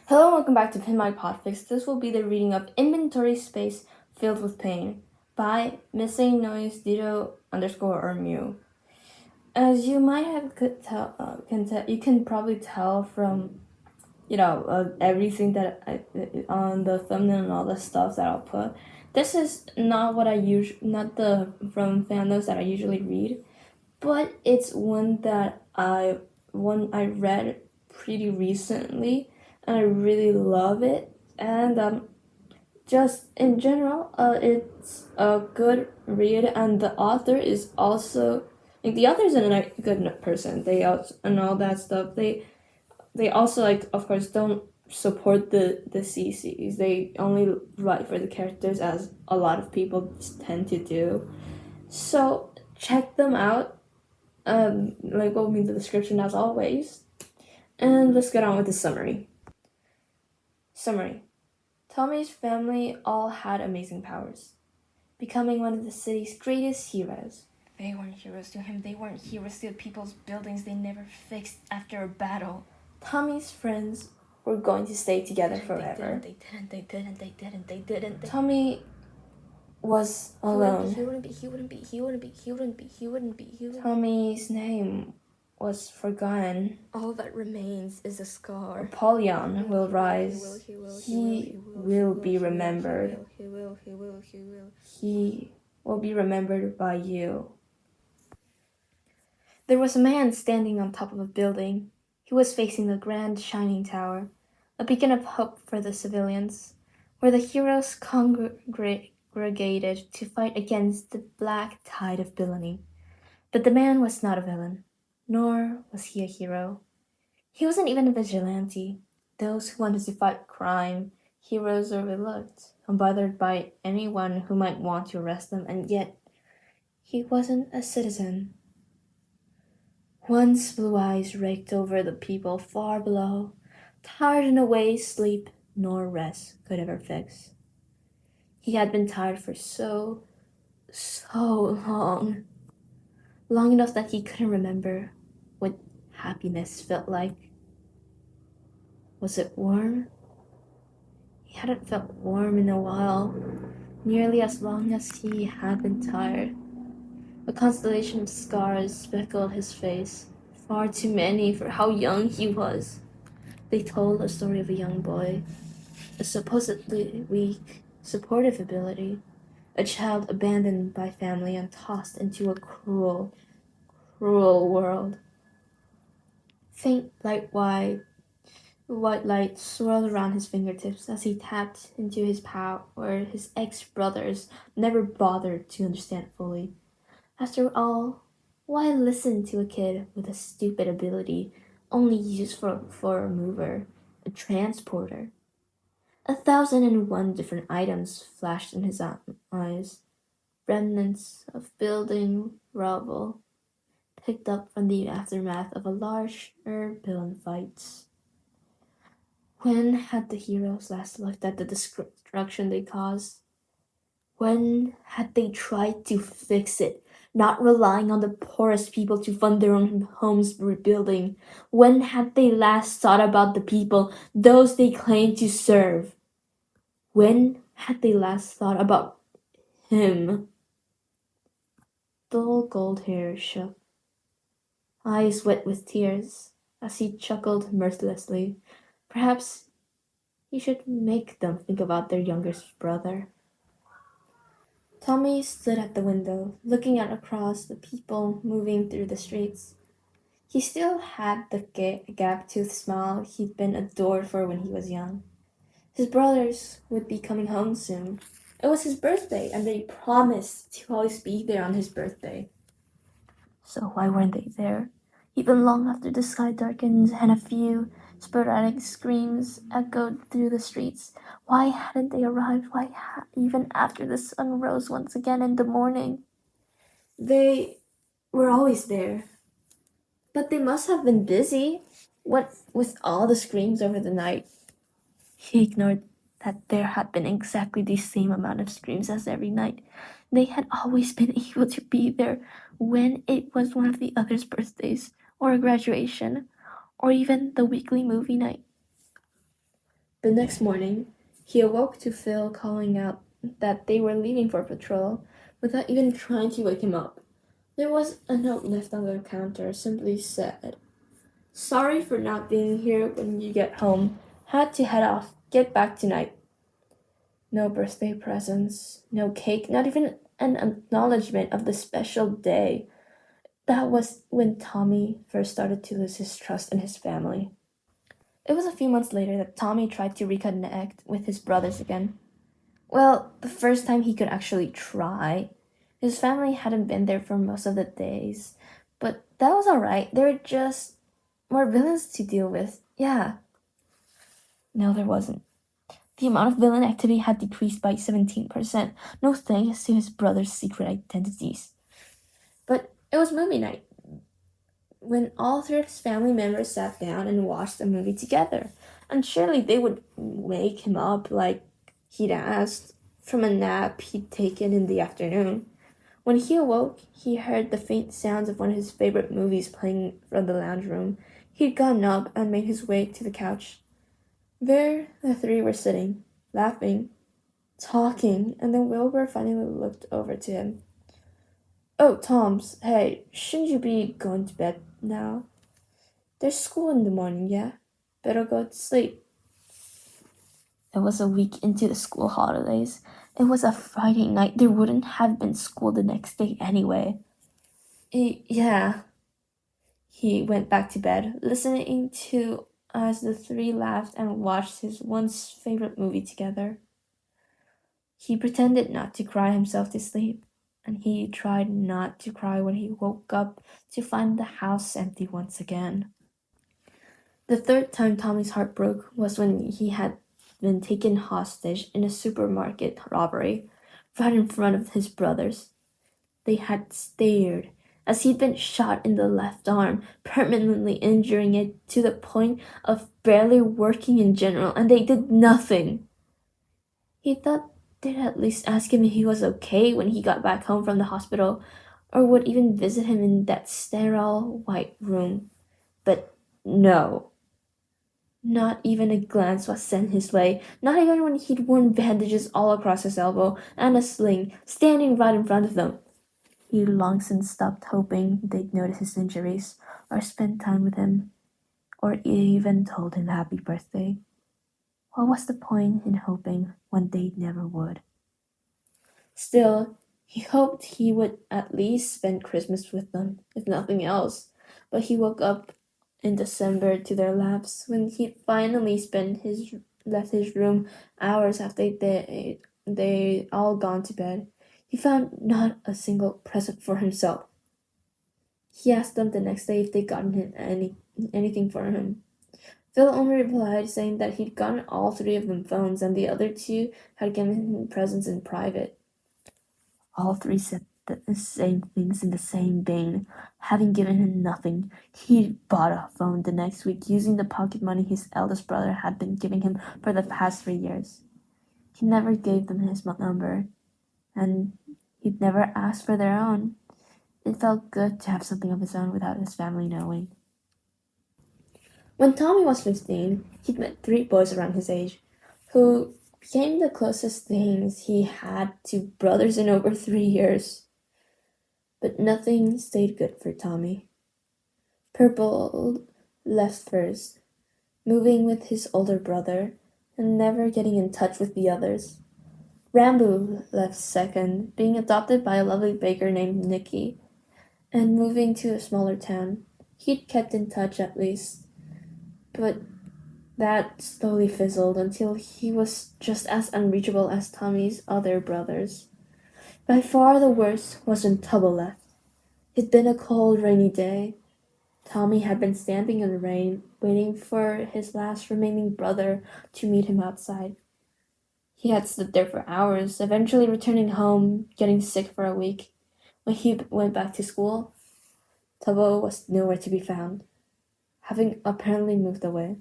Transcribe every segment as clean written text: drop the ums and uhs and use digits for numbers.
Hello and welcome back to Pin My Podfic. This will be the reading of Inventory Space Filled with Pain by Missing Noise Dito _ or Mew. As you might have you can probably tell from everything that on the thumbnail and all the stuff that I'll put. This is not what not the from fandoms that I usually read, but it's one I read pretty recently, and I really love it. And just in general, it's a good read, and the author is also the author is a good person. They also and all that stuff. They also of course don't support the CCs. They only write for the characters, as a lot of people tend to do. So check them out. What will be in the description as always. And let's get on with the summary. Summary. Tommy's family all had amazing powers, becoming one of the city's greatest heroes. They weren't heroes to him. They weren't heroes to the people's buildings they never fixed after a battle. Tommy's friends were going to stay together forever. They didn't. Tommy was alone. He wouldn't be. Tommy's name was forgotten. All that remains is a scar. Apollyon will rise. He will be remembered. He will be remembered by you. There was a man standing on top of a building. He was facing the grand shining tower, a beacon of hope for the civilians, where the heroes congregated to fight against the black tide of villainy. But the man was not a villain, nor was he a hero. He wasn't even a vigilante. Those who wanted to fight crime, heroes overlooked, unbothered by anyone who might want to arrest them, and yet he wasn't a citizen. Once blue eyes raked over the people far below, tired in a way sleep nor rest could ever fix. He had been tired for so long. Long enough that he couldn't remember what happiness felt like. Was it warm? He hadn't felt warm in a while, nearly as long as he had been tired. A constellation of scars speckled his face, far too many for how young he was. They told a story of a young boy, a supposedly weak, supportive ability, a child abandoned by family and tossed into a cruel world. Faint white light swirled around his fingertips as he tapped into his power his ex-brothers never bothered to understand fully. After all, why listen to a kid with a stupid ability only used for a mover, a transporter? 1,001 different items flashed in his eyes, remnants of building rubble, picked up from the aftermath of a larger villain fight. When had the heroes last looked at the destruction they caused? When had they tried to fix it, not relying on the poorest people to fund their own homes rebuilding? When had they last thought about the people, those they claimed to serve? When had they last thought about him? Dull gold hair shook, eyes wet with tears, as he chuckled mirthlessly. Perhaps he should make them think about their youngest brother. Tommy stood at the window, looking out across the people moving through the streets. He still had the gap-toothed smile he'd been adored for when he was young. His brothers would be coming home soon. It was his birthday, and they promised to always be there on his birthday. So why weren't they there? Even long after the sky darkened and a few sporadic screams echoed through the streets. Why hadn't they arrived? Even after the sun rose once again in the morning? They were always there. But they must have been busy. What with all the screams over the night? He ignored that there had been exactly the same amount of screams as every night. They had always been able to be there when it was one of the others' birthdays, or a graduation, or even the weekly movie night. The next morning, he awoke to Phil calling out that they were leaving for patrol without even trying to wake him up. There was a note left on the counter, simply said, "Sorry for not being here when you get home. Had to head off. Get back tonight." No birthday presents, no cake, not even an acknowledgement of the special day. That was when Tommy first started to lose his trust in his family. It was a few months later that Tommy tried to reconnect with his brothers again. Well, the first time he could actually try. His family hadn't been there for most of the days, but that was alright. There were just more villains to deal with. Yeah. No, there wasn't. The amount of villain activity had decreased by 17%, no thanks to his brother's secret identities. But it was movie night, when all three of his family members sat down and watched a movie together. And surely they would wake him up like he'd asked from a nap he'd taken in the afternoon. When he awoke, he heard the faint sounds of one of his favorite movies playing from the lounge room. He'd gotten up and made his way to the couch. There the three were sitting, laughing, talking, and then Wilbur finally looked over to him. "Oh, Toms, hey, shouldn't you be going to bed now? There's school in the morning, yeah? Better go to sleep." It was a week into the school holidays. It was a Friday night. There wouldn't have been school the next day anyway. Yeah. He went back to bed, listening to as the three laughed and watched his once favorite movie together. He pretended not to cry himself to sleep, and he tried not to cry when he woke up to find the house empty once again. The third time Tommy's heart broke was when he had been taken hostage in a supermarket robbery right in front of his brothers. They had stared as he'd been shot in the left arm, permanently injuring it to the point of barely working in general, and they did nothing. He thought they'd at least ask him if he was okay when he got back home from the hospital, or would even visit him in that sterile white room. But no. Not even a glance was sent his way, not even when he'd worn bandages all across his elbow and a sling, standing right in front of them. He'd long since stopped hoping they'd notice his injuries, or spend time with him, or even told him happy birthday. What was the point in hoping when they never would? Still, he hoped he would at least spend Christmas with them, if nothing else. But he woke up in December to their laps when he'd finally left his room hours after they all gone to bed. He found not a single present for himself. He asked them the next day if they'd gotten him anything for him. Phil only replied saying that he'd gotten all three of them phones and the other two had given him presents in private. All three said the same things in the same vein. Having given him nothing, he bought a phone the next week using the pocket money his eldest brother had been giving him for the past 3 years. He never gave them his number, and he'd never asked for their own. It felt good to have something of his own without his family knowing. When Tommy was 15, he'd met 3 boys around his age, who became the closest things he had to brothers in over 3 years. But nothing stayed good for Tommy. Purple left first, moving with his older brother, and never getting in touch with the others. Rambo left second, being adopted by a lovely baker named Nikki, and moving to a smaller town. He'd kept in touch at least, but that slowly fizzled until he was just as unreachable as Tommy's other brothers. By far the worst was when Tubbo left. It'd been a cold, rainy day. Tommy had been standing in the rain, waiting for his last remaining brother to meet him outside. He had stood there for hours, eventually returning home, getting sick for a week. When he went back to school, Tubbo was nowhere to be found, having apparently moved away.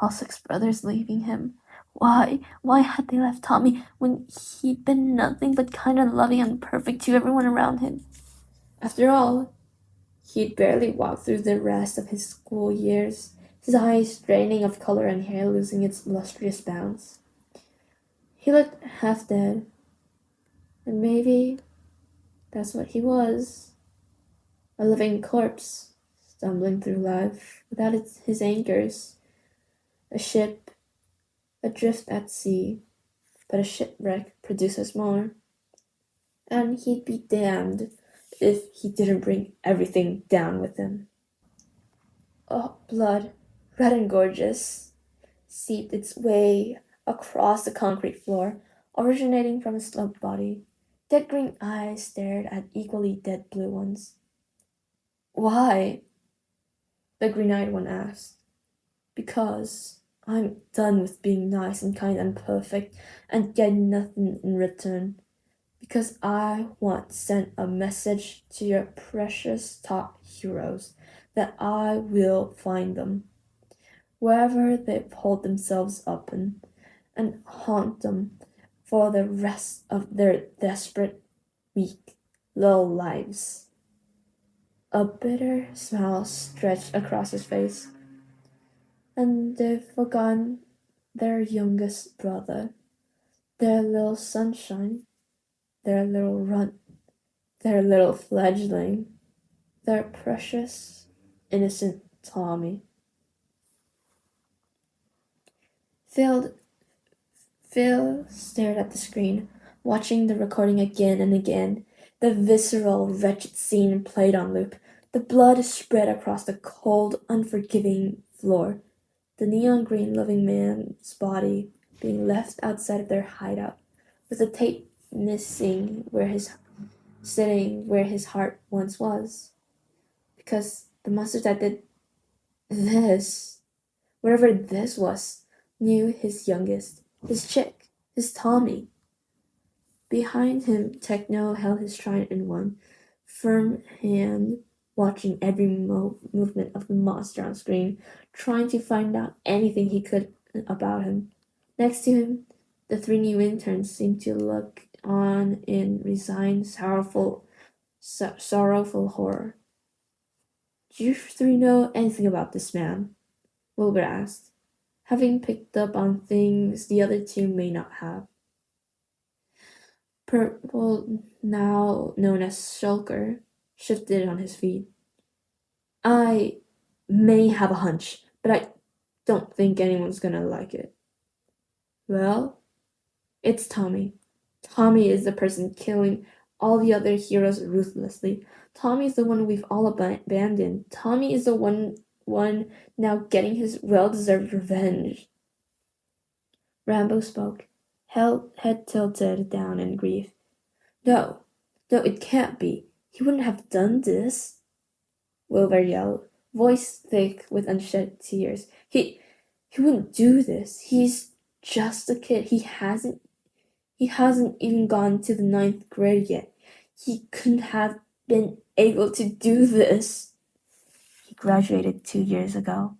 All 6 brothers leaving him. Why? Why had they left Tommy when he'd been nothing but kind and loving and perfect to everyone around him? After all, he'd barely walked through the rest of his school years, his eyes draining of color and hair losing its lustrous bounce. He looked half dead, and maybe that's what he was, a living corpse, stumbling through life without his anchors, a ship adrift at sea, but a shipwreck produces more. And he'd be damned if he didn't bring everything down with him. Oh, blood, red and gorgeous, seeped its way across the concrete floor, originating from his slumped body. Dead green eyes stared at equally dead blue ones. Why? The green-eyed one asked. Because I'm done with being nice and kind and perfect and getting nothing in return. Because I want to send a message to your precious top heroes that I will find them, wherever they've holed themselves up and haunt them for the rest of their desperate, weak, low lives. A bitter smile stretched across his face. And they've forgotten their youngest brother, their little sunshine, their little runt, their little fledgling, their precious, innocent Tommy. Phil stared at the screen, watching the recording again and again. The visceral, wretched scene played on loop. The blood spread across the cold, unforgiving floor. The neon green living man's body being left outside of their hideout, with the tape missing sitting where his heart once was. Because the monster that did this, whatever this was, knew his youngest, his chick, his Tommy. Behind him, Techno held his trident in one firm hand, watching every movement of the monster on screen, trying to find out anything he could about him. Next to him, the three new interns seemed to look on in resigned, sorrowful horror. Do you three know anything about this man? Wilbur asked, having picked up on things the other two may not have. Purple, now known as Shulker, shifted on his feet. I may have a hunch, but I don't think anyone's gonna like it. Well, it's Tommy. Tommy is the person killing all the other heroes ruthlessly. Tommy is the one we've all abandoned. Tommy is the one now getting his well-deserved revenge. Rambo spoke, head tilted down in grief. No, it can't be. He wouldn't have done this. Wilbur yelled, voice thick with unshed tears. He wouldn't do this. He's just a kid. He hasn't even gone to the 9th grade yet. He couldn't have been able to do this. He graduated 2 years ago.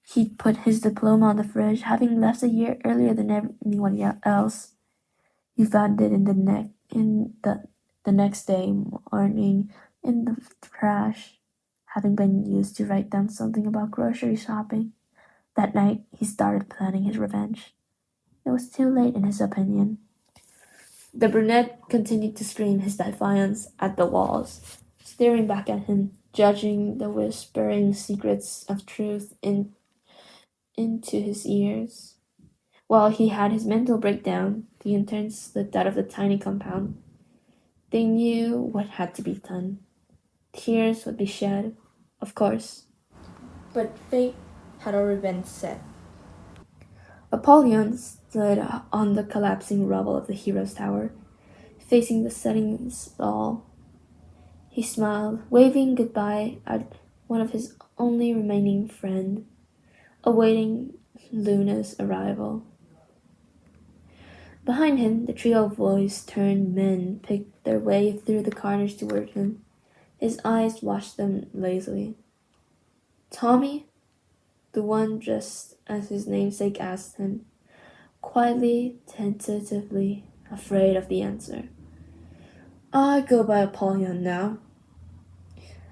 He'd put his diploma on the fridge, having left a year earlier than anyone else. He found it in the next day morning in the trash, having been used to write down something about grocery shopping. That night, he started planning his revenge. It was too late in his opinion. The brunette continued to scream his defiance at the walls, staring back at him, judging the whispering secrets of truth into his ears. While he had his mental breakdown, the interns slipped out of the tiny compound. They knew what had to be done. Tears would be shed, of course, but fate had already been set. Apollyon stood on the collapsing rubble of the hero's tower, facing the setting stall. He smiled, waving goodbye at one of his only remaining friend, awaiting Luna's arrival. Behind him, the trio of voice-turned men picked their way through the corners toward him. His eyes watched them lazily. Tommy? The one just as his namesake asked him, quietly, tentatively, afraid of the answer. I go by Apollyon now.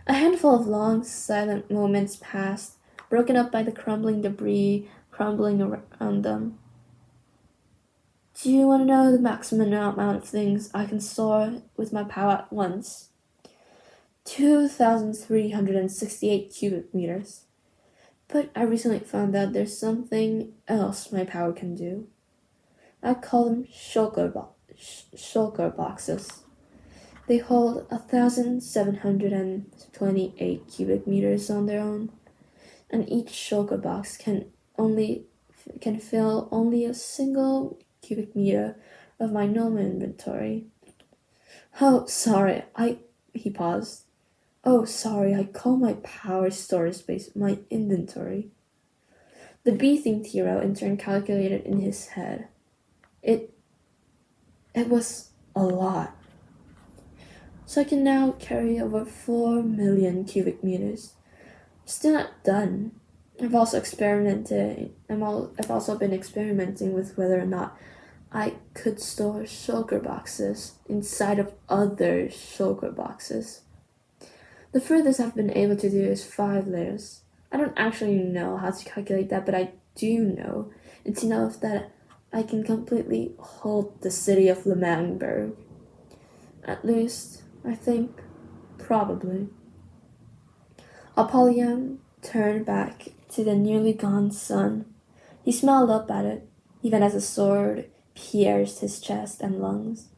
A handful of long, silent moments passed, broken up by the crumbling debris crumbling around them. Do you want to know the maximum amount of things I can store with my power at once? 2,368 cubic meters. But I recently found out there's something else my power can do. I call them shulker boxes. They hold 1,728 cubic meters on their own, and each shulker box can fill only a single cubic meter of my normal inventory. Oh, sorry, he paused. Oh, sorry, I call my power storage space my inventory. The bee-themed hero in turn calculated in his head. It was a lot. So I can now carry over 4 million cubic meters. Still not done. I've also been experimenting with whether or not I could store shulker boxes inside of other shulker boxes. The furthest I've been able to do is 5 layers. I don't actually know how to calculate that, but I do know it's enough that I can completely hold the city of Lemangberg. At least, I think, probably. Apollyon turned back to the nearly gone sun. He smiled up at it, even as a sword pierced his chest and lungs.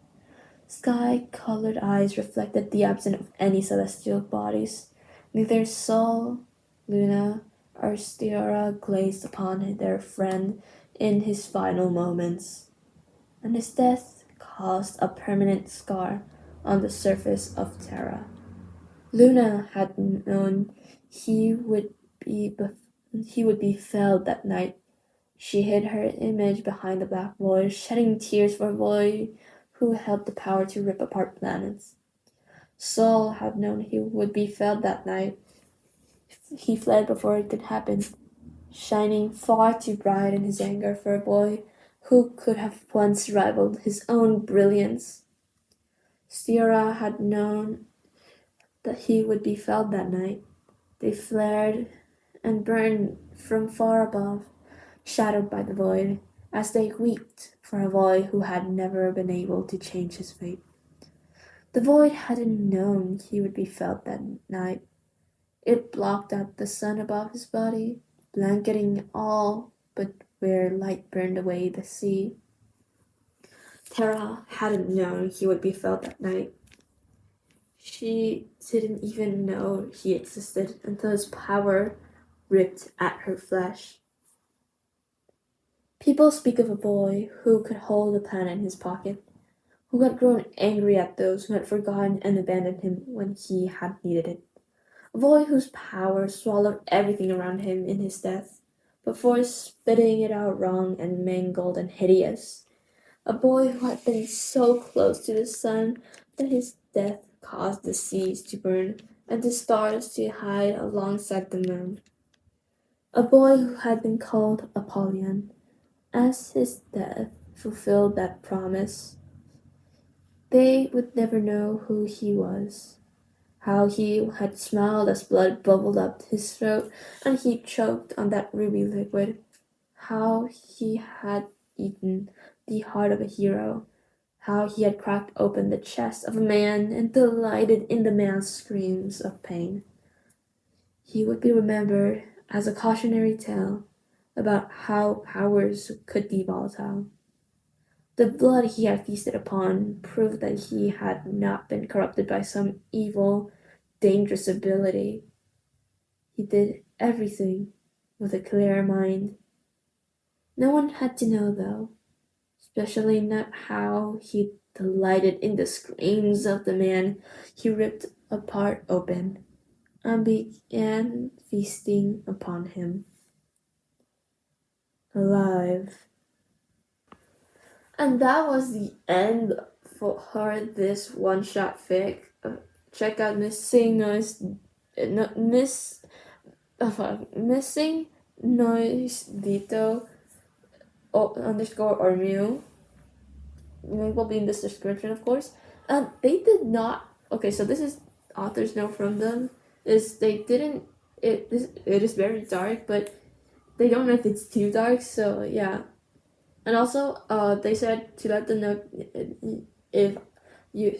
Sky-colored eyes reflected the absence of any celestial bodies. Neither Sol, Luna, or Stiara glazed upon their friend in his final moments, and his death caused a permanent scar on the surface of Terra. Luna had known he would be felled that night. She hid her image behind the black void, shedding tears for a boy who held the power to rip apart planets. Sol had known he would be felled that night. He fled before it could happen, shining far too bright in his anger for a boy who could have once rivaled his own brilliance. Stiara had known that he would be felled that night. They flared and burned from far above, shadowed by the void, as they wept for a boy who had never been able to change his fate. The void hadn't known he would be felled that night. It blocked out the sun above his body, blanketing all but where light burned away the sea. Terra hadn't known he would be felled that night. She didn't even know he existed until his power ripped at her flesh. People speak of a boy who could hold a planet in his pocket, who had grown angry at those who had forgotten and abandoned him when he had needed it. A boy whose power swallowed everything around him in his death, before spitting it out wrong and mangled and hideous. A boy who had been so close to the sun that his death caused the seas to burn and the stars to hide alongside the moon. A boy who had been called Apollyon, as his death fulfilled that promise. They would never know who he was, how he had smiled as blood bubbled up his throat and he choked on that ruby liquid, how he had eaten the heart of a hero, how he had cracked open the chest of a man and delighted in the man's screams of pain. He would be remembered as a cautionary tale about how powers could be volatile. The blood he had feasted upon proved that he had not been corrupted by some evil, dangerous ability. He did everything with a clear mind. No one had to know, though, especially not how he delighted in the screams of the man he ripped apart open and began feasting upon him. Alive. And that was the end for this one-shot fic. Check out Missing Noise Dito underscore or Mew. Link will be in this description, of course. They did not. Okay, so this is author's note from them. Is they didn't it is very dark, but they don't know if it's too dark, so yeah. And also, they said to let them know if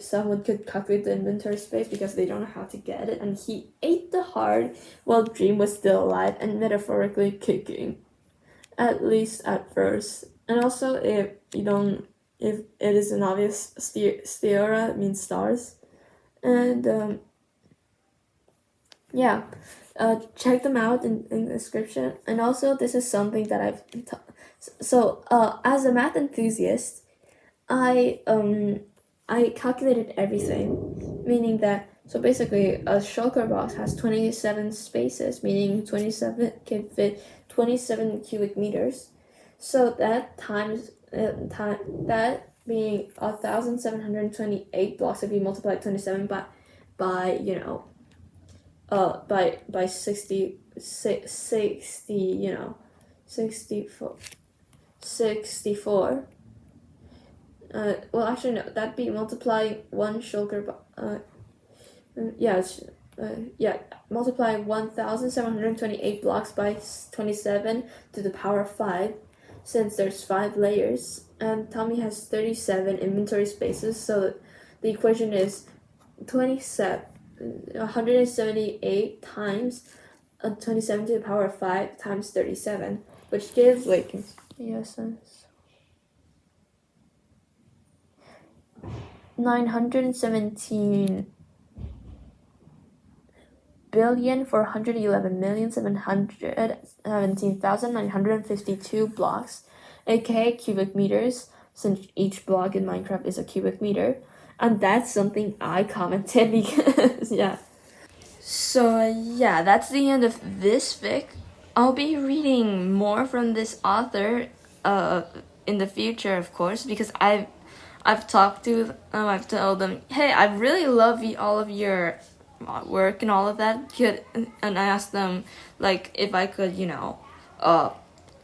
someone could calculate the inventory space because they don't know how to get it. And he ate the heart while Dream was still alive and metaphorically kicking, at least at first. And also, if it is an obvious Steora means stars, and yeah. Check them out in the description. And also, this is something that as a math enthusiast, I calculated everything, meaning that basically a shulker box has 27 spaces, meaning 27 can fit 27 cubic meters. So that times that being 1,728 blocks, if you multiply 27 by by 60, 64. Well, actually, no, that'd be multiplying one shulker, multiply 1,728 blocks by 27 to the power of 5, since there's 5 layers, and Tommy has 37 inventory spaces, so the equation is 178 times 27 to the power of 5 times 37, which gives, yes, 917,411,717,952 blocks, aka cubic meters, since each block in Minecraft is a cubic meter. And that's something I commented because, yeah. So, yeah, that's the end of this fic. I'll be reading more from this author in the future, of course, because I've talked to them, I've told them, hey, I really love all of your work and all of that. And I asked them, if I could,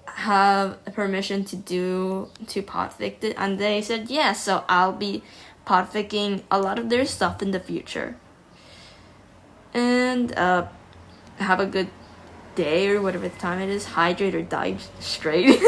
have permission to podfic it, and they said yes, so I'll be podficking a lot of their stuff in the future. And have a good day or whatever time it is. Hydrate or die straight.